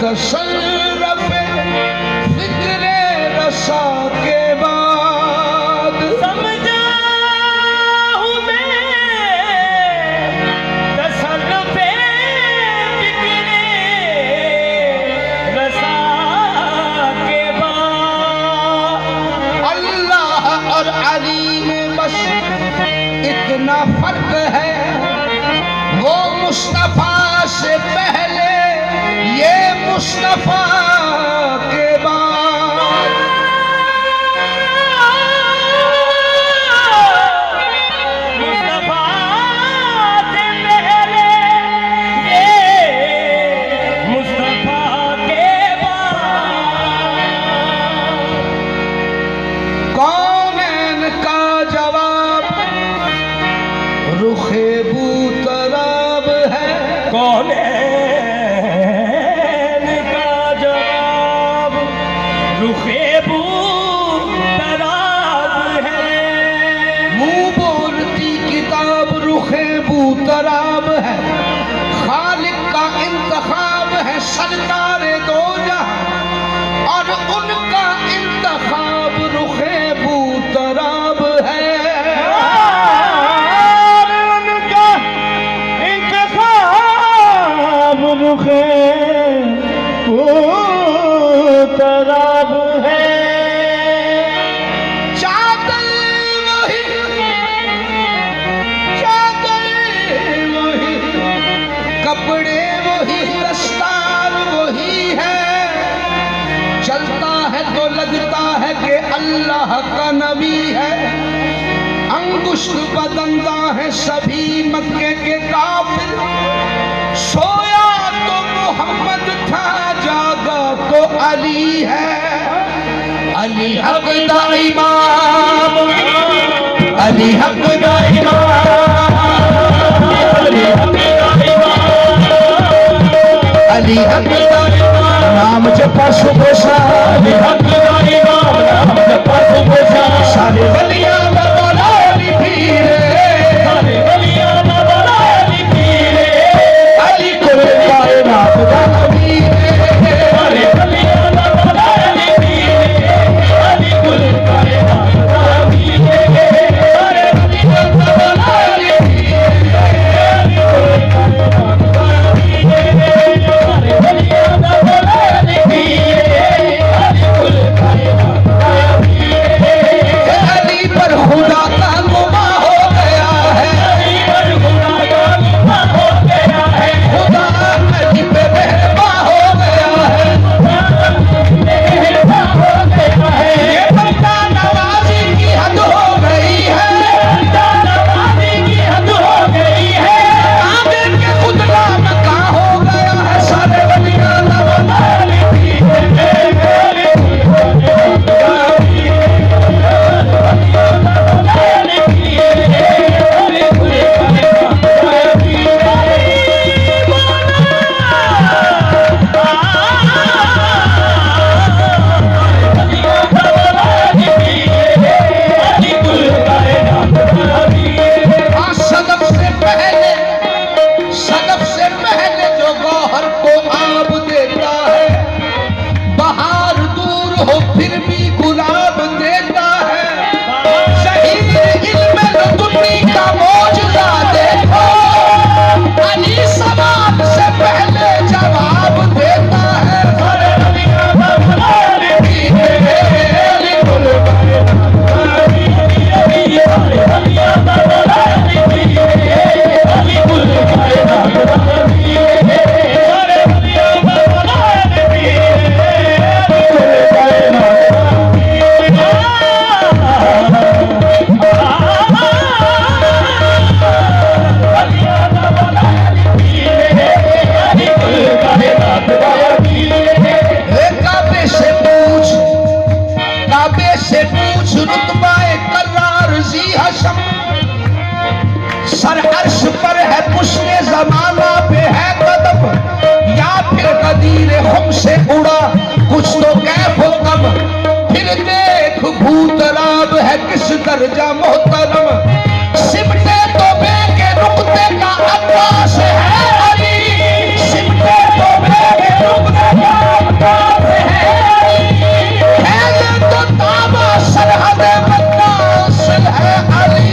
तसल्लुफ़ फ़िक्र रसा के बाद समझा हूँ मैं तसल्लुफ़ फ़िक्र रसा के बाद। अल्लाह और अली में बस इतना फर्क है, वो मुस्तफा से पहले, ये मुस्तफा के बाद। मुस्तफा से पहले, ये मुस्तफा के बाद। कौनैन का जवाब रुखे बूतराब है। कौनैन का जवाब रुखे बूतराब है। मुंह बोलती किताब रुखे बूतराब है। खालिक का इंतखाब है सरकारे दो जहां, और उनका इंतखाब रुखे बूतराब है। रुखे बूतराब है। चादर वही, चादर वही, कपड़े वही, दस्तार वही है। चलता है तो लगता है कि अल्लाह का नबी है। अंगुष्ठ बदलता है सभी मक्के के काफिर। सोया तो मोहम्मद था, जागा तो अली है। अली हक दा इमाम, अली हक दा इमाम, अली हक दा इमाम, अली हक दा इमाम। नाम जपा सुबह शाम, अली हक दा इमाम, नाम जपा सुबह शाम। सारे वलियां दा मौला अली पीर, सारे वलियां दा मौला अली पीर। अली कुल कायनात दा नबी, सारे वलियां दा मौला अली पीर। अली कुल कायनात दा नबी, सारे वलियां दा मौला अली पीर। अली कुल कायनात दा नबी, सारे वलियां दा मौला अली पीर। अली कुल कायनात भी गुलाब देता है। शहीद इल्म लदुनी का मौजूदा देखो, अली सवाल से पहले जवाब देता है। रुतबाए करार जी हशम, सर अर्श पर है पुश्ते जमाना पे है कदम, या फिर कदीर हम से उड़ा कुछ तो कैफो कम। फिर देख भूतराब है किस दर्जा मोहतरम, सिमटे तो बे के रुकते का अब्बास है अली, सिमटे तो बे के रुकते का अब्बास है अली, है ये तो ताबा सरहद मन्नासिल है अली।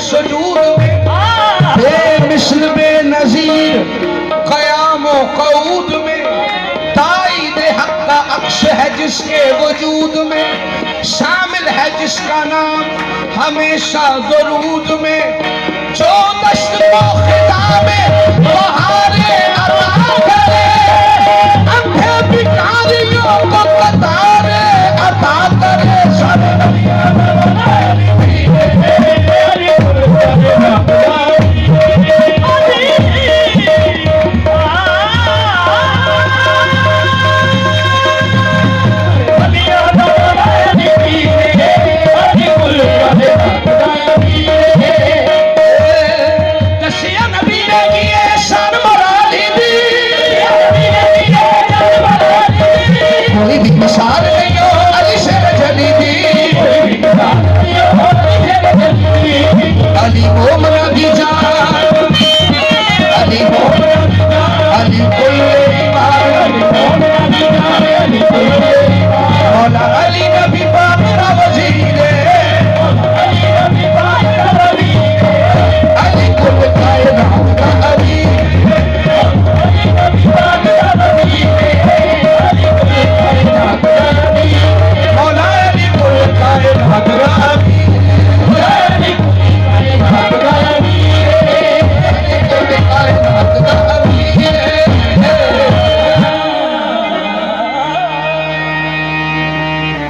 सजूद में बेमिसल बेनज़ीर क़यामो क़ऊद में, ताईद हक़ का अक्स है जिसके वजूद में, शामिल है जिसका नाम हमेशा दरूद में, जो दश्त को खिताब बहार